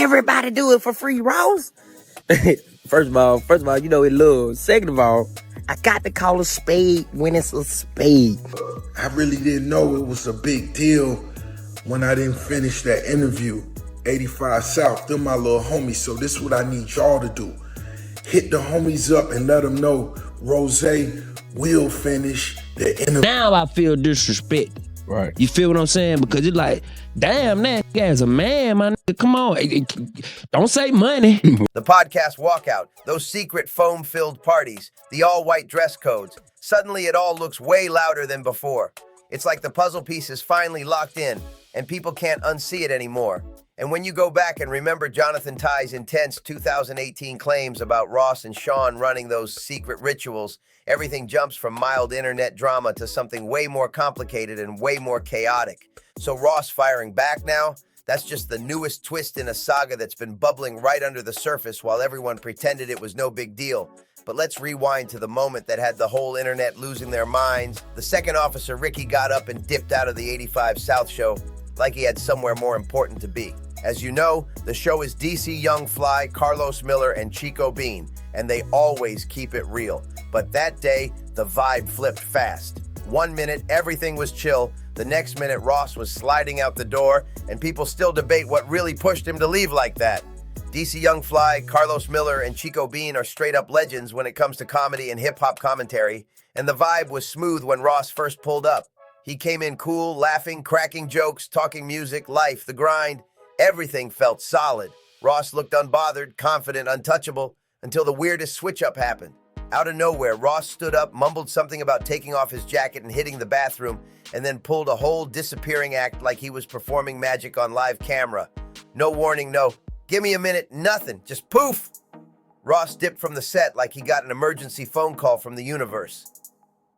everybody do it for free, Ross? First of all, you know it love. Second of all, I got to call a spade when it's a spade. I really didn't know it was a big deal when I didn't finish that interview. 85 South, they're my little homies, so this is what I need y'all to do. Hit the homies up and let them know Rose will finish the interview. Now I feel disrespect. Right. You feel what I'm saying? Because it's like, damn, that guy's a man, my nigga. Come on. Don't say money. The podcast walkout, those secret foam-filled parties, the all-white dress codes. Suddenly it all looks way louder than before. It's like the puzzle piece is finally locked in, and people can't unsee it anymore. And when you go back and remember Jonathan Ty's intense 2018 claims about Ross and Sean running those secret rituals, everything jumps from mild internet drama to something way more complicated and way more chaotic. So Ross firing back now? That's just the newest twist in a saga that's been bubbling right under the surface while everyone pretended it was no big deal. But let's rewind to the moment that had the whole internet losing their minds. The second officer, Ricky, got up and dipped out of the 85 South show like he had somewhere more important to be. As you know, the show is DC Young Fly, Carlos Miller, and Chico Bean, and they always keep it real. But that day, the vibe flipped fast. 1 minute, everything was chill. The next minute, Ross was sliding out the door, and people still debate what really pushed him to leave like that. DC Young Fly, Carlos Miller, and Chico Bean are straight-up legends when it comes to comedy and hip-hop commentary, and the vibe was smooth when Ross first pulled up. He came in cool, laughing, cracking jokes, talking music, life, the grind. Everything felt solid. Ross looked unbothered, confident, untouchable, until the weirdest switch-up happened. Out of nowhere, Ross stood up, mumbled something about taking off his jacket and hitting the bathroom, and then pulled a whole disappearing act like he was performing magic on live camera. No warning, no, give me a minute, nothing, just poof! Ross dipped from the set like he got an emergency phone call from the universe.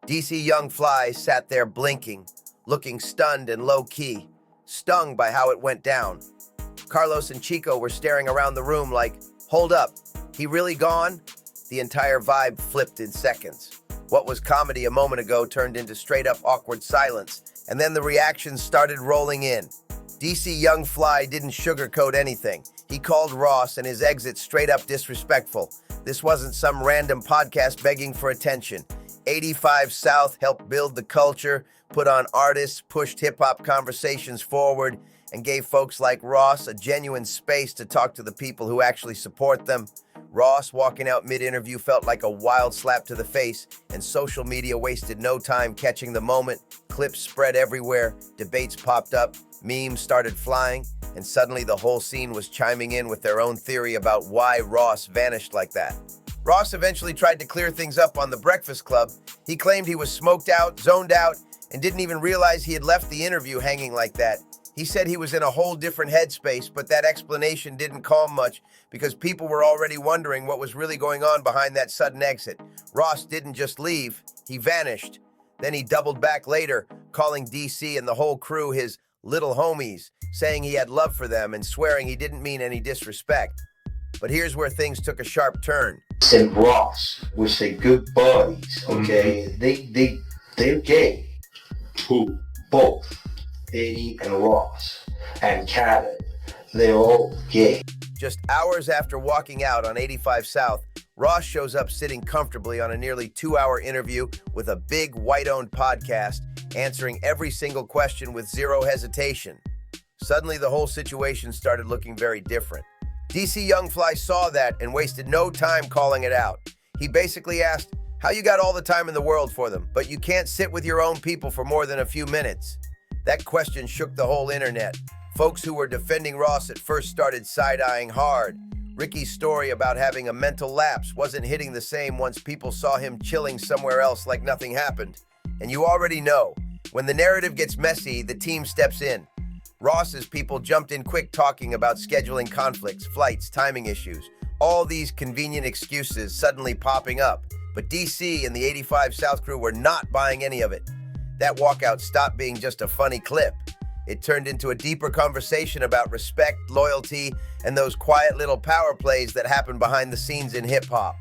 DC Young Fly sat there blinking, looking stunned and low-key, stung by how it went down. Carlos and Chico were staring around the room like, hold up, he really gone? The entire vibe flipped in seconds. What was comedy a moment ago turned into straight-up awkward silence, and then the reactions started rolling in. DC Young Fly didn't sugarcoat anything. He called Ross and his exit straight-up disrespectful. This wasn't some random podcast begging for attention. 85 South helped build the culture, put on artists, pushed hip-hop conversations forward, and gave folks like Ross a genuine space to talk to the people who actually support them. Ross walking out mid-interview felt like a wild slap to the face, and social media wasted no time catching the moment. Clips spread everywhere, debates popped up, memes started flying, and suddenly the whole scene was chiming in with their own theory about why Ross vanished like that. Ross eventually tried to clear things up on The Breakfast Club. He claimed he was smoked out, zoned out, and didn't even realize he had left the interview hanging like that. He said he was in a whole different headspace, but that explanation didn't calm much because people were already wondering what was really going on behind that sudden exit. Ross didn't just leave, he vanished. Then he doubled back later, calling DC and the whole crew his little homies, saying he had love for them and swearing he didn't mean any disrespect. But here's where things took a sharp turn. And Ross, we say good buddies, okay? They're gay. Who? Both. Eddie and Ross and Kevin, they're all gay. Just hours after walking out on 85 South, Ross shows up sitting comfortably on a nearly 2-hour interview with a big white-owned podcast, answering every single question with zero hesitation. Suddenly, the whole situation started looking very different. DC Young Fly saw that and wasted no time calling it out. He basically asked, how you got all the time in the world for them, but you can't sit with your own people for more than a few minutes? That question shook the whole internet. Folks who were defending Ross at first started side-eyeing hard. Ricky's story about having a mental lapse wasn't hitting the same once people saw him chilling somewhere else like nothing happened. And you already know, when the narrative gets messy, the team steps in. Ross's people jumped in quick talking about scheduling conflicts, flights, timing issues, all these convenient excuses suddenly popping up. But DC and the 85 South crew were not buying any of it. That walkout stopped being just a funny clip. It turned into a deeper conversation about respect, loyalty, and those quiet little power plays that happen behind the scenes in hip-hop.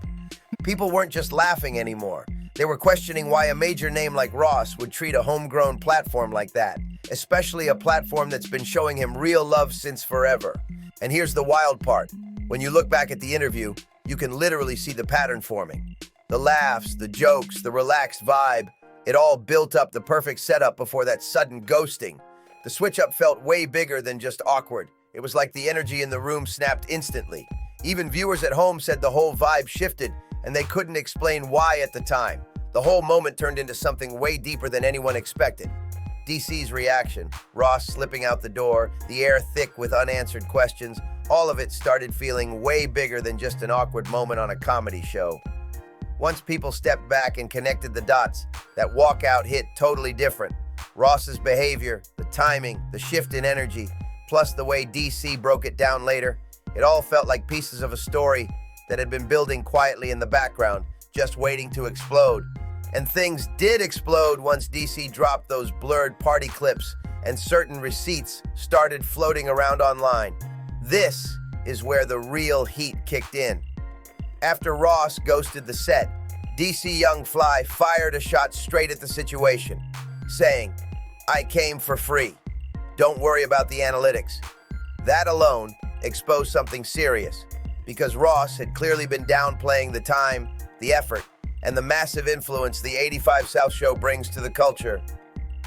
People weren't just laughing anymore. They were questioning why a major name like Ross would treat a homegrown platform like that, especially a platform that's been showing him real love since forever. And here's the wild part. When you look back at the interview, you can literally see the pattern forming. The laughs, the jokes, the relaxed vibe, it all built up the perfect setup before that sudden ghosting. The switch-up felt way bigger than just awkward. It was like the energy in the room snapped instantly. Even viewers at home said the whole vibe shifted, and they couldn't explain why at the time. The whole moment turned into something way deeper than anyone expected. DC's reaction, Ross slipping out the door, the air thick with unanswered questions, all of it started feeling way bigger than just an awkward moment on a comedy show. Once people stepped back and connected the dots, that walkout hit totally different. Ross's behavior, the timing, the shift in energy, plus the way DC broke it down later, it all felt like pieces of a story that had been building quietly in the background, just waiting to explode. And things did explode once DC dropped those blurred party clips and certain receipts started floating around online. This is where the real heat kicked in. After Ross ghosted the set, DC Young Fly fired a shot straight at the situation, saying, "I came for free. Don't worry about the analytics." That alone exposed something serious, because Ross had clearly been downplaying the time, the effort, and the massive influence the 85 South show brings to the culture.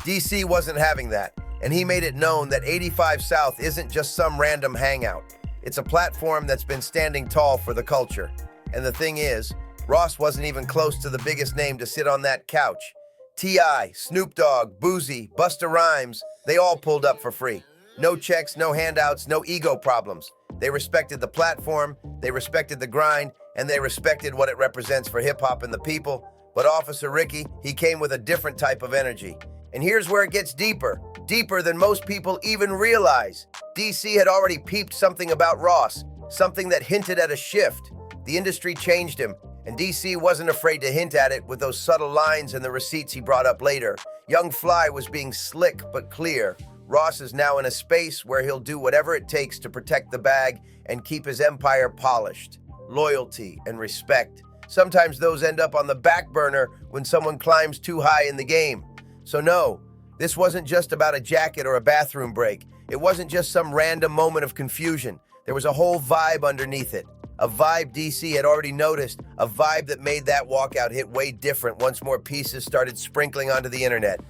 DC wasn't having that, and he made it known that 85 South isn't just some random hangout. It's a platform that's been standing tall for the culture. And the thing is, Ross wasn't even close to the biggest name to sit on that couch. T.I., Snoop Dogg, Boozy, Busta Rhymes, they all pulled up for free. No checks, no handouts, no ego problems. They respected the platform, they respected the grind, and they respected what it represents for hip-hop and the people. But Officer Ricky, he came with a different type of energy. And here's where it gets deeper, deeper than most people even realize. DC had already peeped something about Ross, something that hinted at a shift. The industry changed him, and DC wasn't afraid to hint at it with those subtle lines and the receipts he brought up later. Young Fly was being slick but clear. Ross is now in a space where he'll do whatever it takes to protect the bag and keep his empire polished. Loyalty and respect. Sometimes those end up on the back burner when someone climbs too high in the game. So no, this wasn't just about a jacket or a bathroom break. It wasn't just some random moment of confusion. There was a whole vibe underneath it. A vibe DC had already noticed, a vibe that made that walkout hit way different once more pieces started sprinkling onto the internet.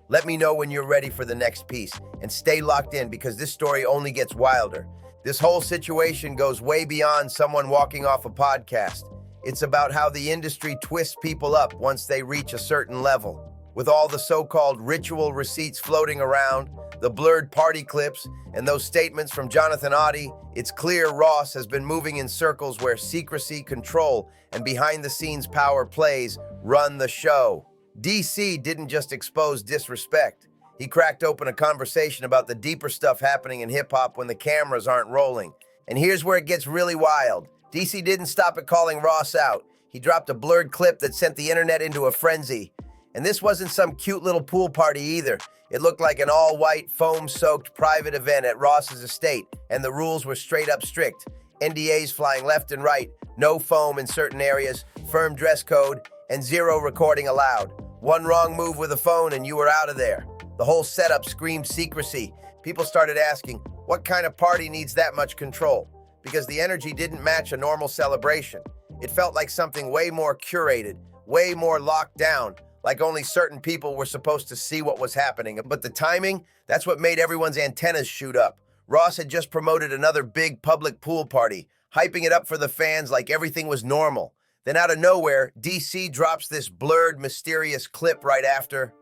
Let me know when you're ready for the next piece, and stay locked in because this story only gets wilder. This whole situation goes way beyond someone walking off a podcast. It's about how the industry twists people up once they reach a certain level. With all the so-called ritual receipts floating around, the blurred party clips, and those statements from Jonathan ODDI, it's clear Ross has been moving in circles where secrecy, control, and behind-the-scenes power plays run the show. DC didn't just expose disrespect. He cracked open a conversation about the deeper stuff happening in hip-hop when the cameras aren't rolling. And here's where it gets really wild. DC didn't stop at calling Ross out. He dropped a blurred clip that sent the internet into a frenzy. And this wasn't some cute little pool party either. It looked like an all-white, foam-soaked private event at Ross's estate, and the rules were straight up strict. NDAs flying left and right, no foam in certain areas, firm dress code, and zero recording allowed. One wrong move with a phone and you were out of there. The whole setup screamed secrecy. People started asking, what kind of party needs that much control? Because the energy didn't match a normal celebration. It felt like something way more curated, way more locked down, like only certain people were supposed to see what was happening. But the timing, that's what made everyone's antennas shoot up. Ross had just promoted another big public pool party, hyping it up for the fans like everything was normal. Then out of nowhere, DC drops this blurred, mysterious clip right after.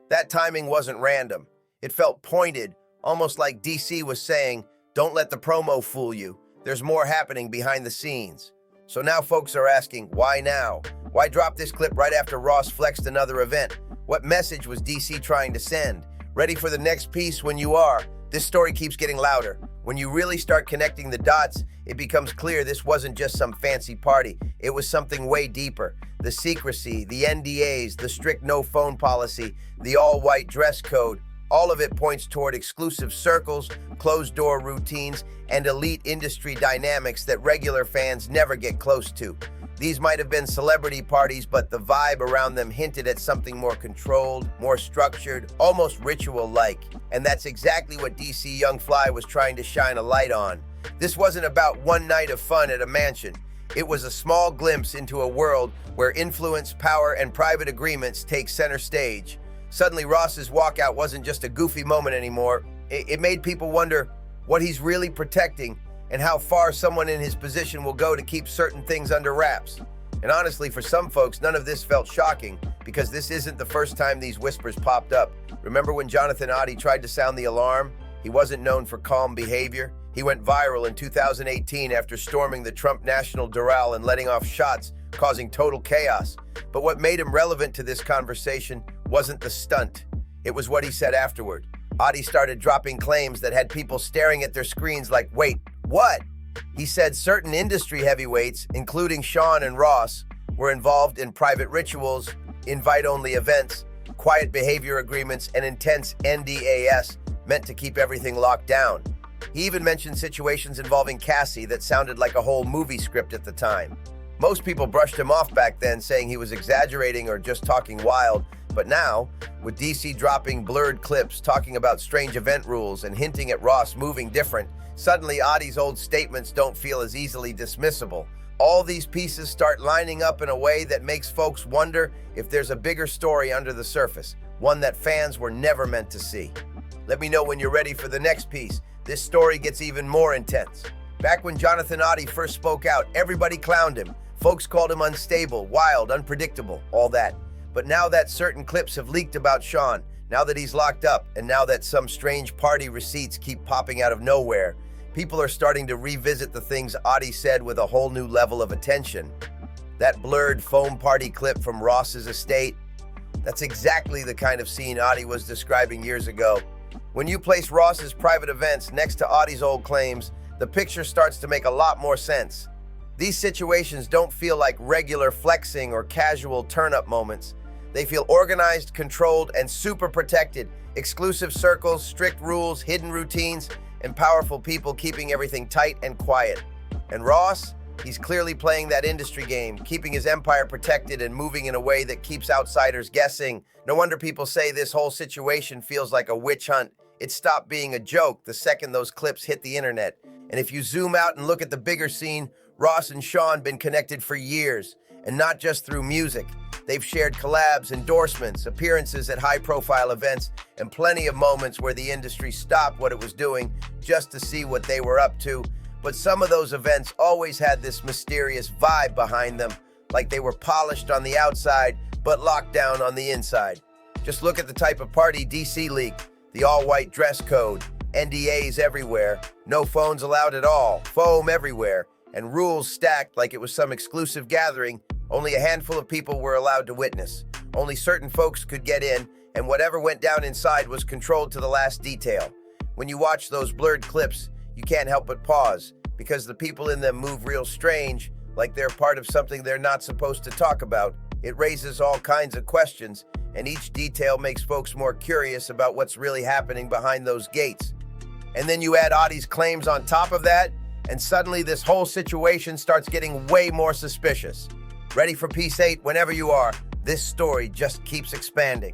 That timing wasn't random. It felt pointed, almost like DC was saying, don't let the promo fool you. There's more happening behind the scenes. So now folks are asking, why now? Why drop this clip right after Ross flexed another event? What message was DC trying to send? Ready for the next piece when you are. This story keeps getting louder. When you really start connecting the dots, it becomes clear this wasn't just some fancy party. It was something way deeper. The secrecy, the NDAs, the strict no phone policy, the all-white dress code, all of it points toward exclusive circles, closed-door routines, and elite industry dynamics that regular fans never get close to. These might have been celebrity parties, but the vibe around them hinted at something more controlled, more structured, almost ritual-like. And that's exactly what DC Young Fly was trying to shine a light on. This wasn't about one night of fun at a mansion. It was a small glimpse into a world where influence, power, and private agreements take center stage. Suddenly, Ross's walkout wasn't just a goofy moment anymore. It made people wonder what he's really protecting and how far someone in his position will go to keep certain things under wraps. And honestly, for some folks, none of this felt shocking because this isn't the first time these whispers popped up. Remember when Jonathan ODDI tried to sound the alarm? He wasn't known for calm behavior. He went viral in 2018 after storming the Trump National Doral and letting off shots, causing total chaos. But what made him relevant to this conversation wasn't the stunt. It was what he said afterward. ODDI started dropping claims that had people staring at their screens like, wait, what? He said certain industry heavyweights, including Sean and Ross, were involved in private rituals, invite-only events, quiet behavior agreements, and intense NDAS meant to keep everything locked down. He even mentioned situations involving Cassie that sounded like a whole movie script at the time. Most people brushed him off back then, saying he was exaggerating or just talking wild. But now, with DC dropping blurred clips talking about strange event rules and hinting at Ross moving different, suddenly ODDI's old statements don't feel as easily dismissible. All these pieces start lining up in a way that makes folks wonder if there's a bigger story under the surface, one that fans were never meant to see. Let me know when you're ready for the next piece. This story gets even more intense. Back when Jonathan ODDI first spoke out, everybody clowned him. Folks called him unstable, wild, unpredictable, all that. But now that certain clips have leaked about Sean, now that he's locked up, and now that some strange party receipts keep popping out of nowhere, people are starting to revisit the things ODDI said with a whole new level of attention. That blurred foam party clip from Ross's estate, that's exactly the kind of scene ODDI was describing years ago. When you place Ross's private events next to ODDI's old claims, the picture starts to make a lot more sense. These situations don't feel like regular flexing or casual turn-up moments. They feel organized, controlled, and super protected. Exclusive circles, strict rules, hidden routines, and powerful people keeping everything tight and quiet. And Ross, he's clearly playing that industry game, keeping his empire protected and moving in a way that keeps outsiders guessing. No wonder people say this whole situation feels like a witch hunt. It stopped being a joke the second those clips hit the internet. And if you zoom out and look at the bigger scene, Ross and Sean been connected for years, and not just through music. They've shared collabs, endorsements, appearances at high-profile events, and plenty of moments where the industry stopped what it was doing just to see what they were up to. But some of those events always had this mysterious vibe behind them, like they were polished on the outside, but locked down on the inside. Just look at the type of party DC leaked, the all-white dress code, NDAs everywhere, no phones allowed at all, foam everywhere, and rules stacked like it was some exclusive gathering only a handful of people were allowed to witness. Only certain folks could get in, and whatever went down inside was controlled to the last detail. When you watch those blurred clips, you can't help but pause, because the people in them move real strange, like they're part of something they're not supposed to talk about. It raises all kinds of questions, and each detail makes folks more curious about what's really happening behind those gates. And then you add ODDI's claims on top of that, and suddenly this whole situation starts getting way more suspicious. Ready for piece 8 whenever you are. This story just keeps expanding.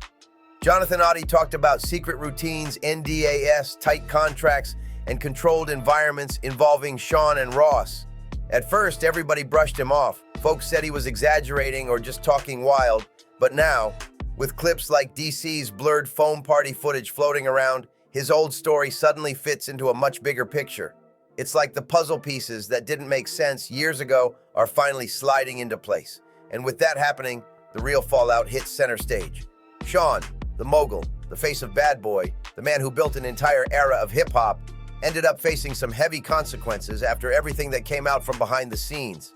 Jonathan ODDI talked about secret routines, NDAS, tight contracts, and controlled environments involving Sean and Ross. At first, everybody brushed him off. Folks said he was exaggerating or just talking wild. But now, with clips like DC's blurred foam party footage floating around, his old story suddenly fits into a much bigger picture. It's like the puzzle pieces that didn't make sense years ago are finally sliding into place. And with that happening, the real fallout hits center stage. Sean, the mogul, the face of Bad Boy, the man who built an entire era of hip-hop, ended up facing some heavy consequences after everything that came out from behind the scenes.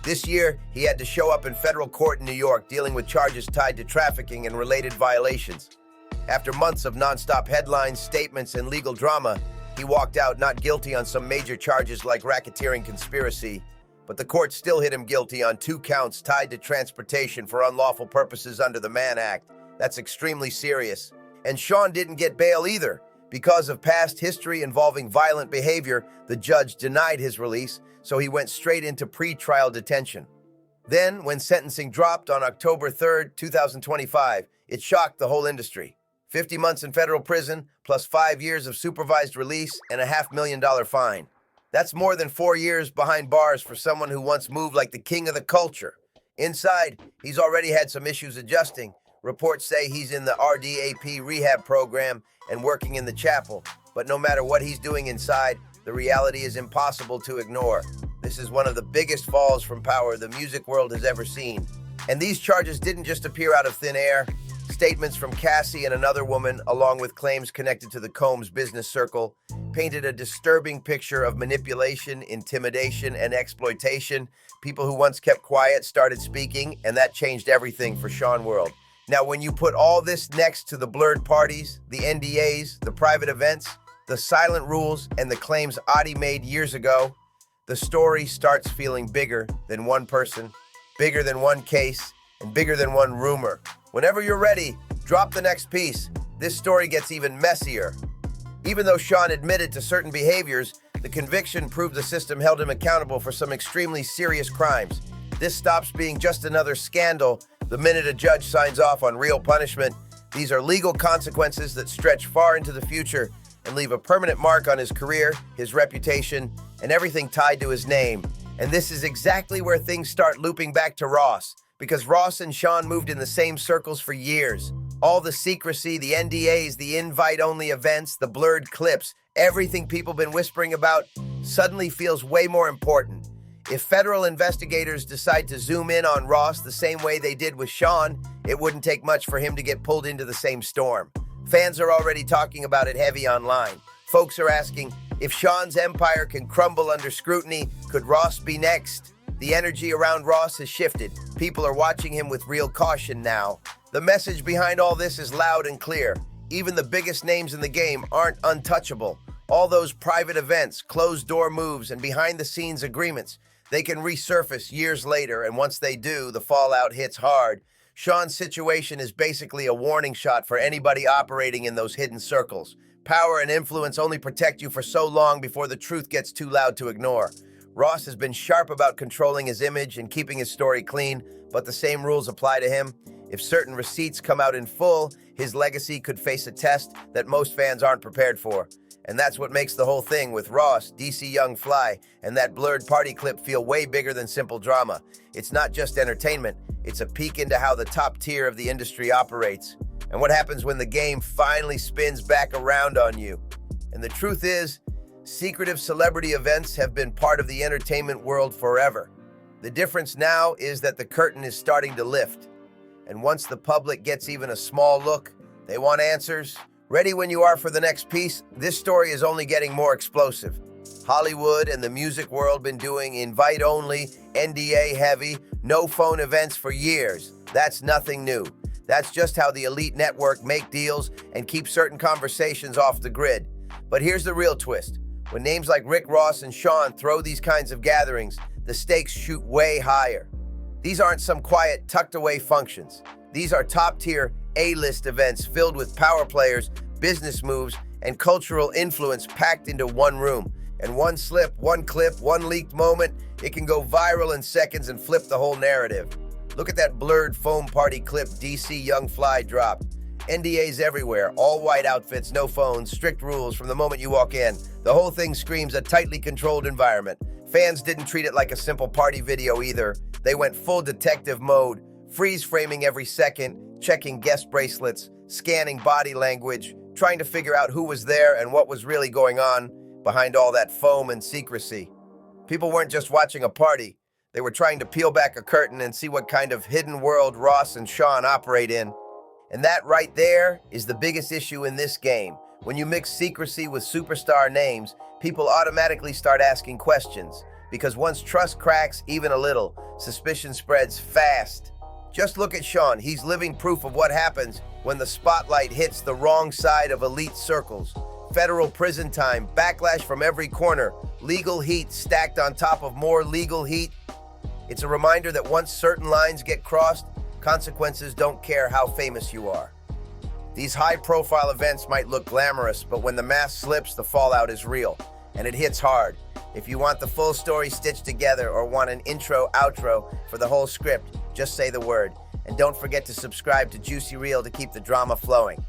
This year, he had to show up in federal court in New York dealing with charges tied to trafficking and related violations. After months of nonstop headlines, statements, and legal drama, he walked out not guilty on some major charges like racketeering conspiracy, but the court still hit him guilty on 2 counts tied to transportation for unlawful purposes under the Mann Act. That's extremely serious. And Sean didn't get bail either. Because of past history involving violent behavior, the judge denied his release, so he went straight into pre-trial detention. Then, when sentencing dropped on October 3rd, 2025, it shocked the whole industry. 50 months in federal prison, plus 5 years of supervised release and a $500,000 fine. That's more than 4 years behind bars for someone who once moved like the king of the culture. Inside, he's already had some issues adjusting. Reports say he's in the RDAP rehab program and working in the chapel. But no matter what he's doing inside, the reality is impossible to ignore. This is one of the biggest falls from power the music world has ever seen. And these charges didn't just appear out of thin air. Statements from Cassie and another woman, along with claims connected to the Combs business circle, painted a disturbing picture of manipulation, intimidation, and exploitation. People who once kept quiet started speaking, and that changed everything for Sean World. Now, when you put all this next to the blurred parties, the NDAs, the private events, the silent rules, and the claims ODDI made years ago, the story starts feeling bigger than one person, bigger than one case, and bigger than one rumor. Whenever you're ready, drop the next piece. This story gets even messier. Even though Sean admitted to certain behaviors, the conviction proved the system held him accountable for some extremely serious crimes. This stops being just another scandal the minute a judge signs off on real punishment. These are legal consequences that stretch far into the future and leave a permanent mark on his career, his reputation, and everything tied to his name. And this is exactly where things start looping back to Ross, because Ross and Sean moved in the same circles for years. All the secrecy, the NDAs, the invite-only events, the blurred clips, everything people been whispering about suddenly feels way more important. If federal investigators decide to zoom in on Ross the same way they did with Sean, it wouldn't take much for him to get pulled into the same storm. Fans are already talking about it heavy online. Folks are asking, if Sean's empire can crumble under scrutiny, could Ross be next? The energy around Ross has shifted. People are watching him with real caution now. The message behind all this is loud and clear. Even the biggest names in the game aren't untouchable. All those private events, closed-door moves, and behind-the-scenes agreements, they can resurface years later, and once they do, the fallout hits hard. Sean's situation is basically a warning shot for anybody operating in those hidden circles. Power and influence only protect you for so long before the truth gets too loud to ignore. Ross has been sharp about controlling his image and keeping his story clean, but the same rules apply to him. If certain receipts come out in full, his legacy could face a test that most fans aren't prepared for. And that's what makes the whole thing with Ross, DC Young Fly, and that blurred party clip feel way bigger than simple drama. It's not just entertainment, it's a peek into how the top tier of the industry operates, and what happens when the game finally spins back around on you. And the truth is, secretive celebrity events have been part of the entertainment world forever. The difference now is that the curtain is starting to lift. And once the public gets even a small look, they want answers. Ready when you are for the next piece? This story is only getting more explosive. Hollywood and the music world been doing invite-only, NDA-heavy, no-phone events for years. That's nothing new. That's just how the elite network make deals and keep certain conversations off the grid. But here's the real twist. When names like Rick Ross and Sean throw these kinds of gatherings, the stakes shoot way higher. These aren't some quiet, tucked-away functions. These are top-tier, A-list events filled with power players, business moves, and cultural influence packed into one room. And one slip, one clip, one leaked moment, it can go viral in seconds and flip the whole narrative. Look at that blurred foam party clip DC Young Fly dropped. NDAs everywhere, all white outfits, no phones, strict rules from the moment you walk in. The whole thing screams a tightly controlled environment. Fans didn't treat it like a simple party video either. They went full detective mode, freeze framing every second, checking guest bracelets, scanning body language, trying to figure out who was there and what was really going on behind all that foam and secrecy. People weren't just watching a party. They were trying to peel back a curtain and see what kind of hidden world Ross and Sean operate in. And that right there is the biggest issue in this game. When you mix secrecy with superstar names, people automatically start asking questions. Because once trust cracks even a little, suspicion spreads fast. Just look at Sean. He's living proof of what happens when the spotlight hits the wrong side of elite circles. Federal prison time, backlash from every corner, legal heat stacked on top of more legal heat. It's a reminder that once certain lines get crossed, consequences don't care how famous you are. These high-profile events might look glamorous, but when the mask slips, the fallout is real, and it hits hard. If you want the full story stitched together or want an intro, outro for the whole script, just say the word. And don't forget to subscribe to Juicy Reel to keep the drama flowing.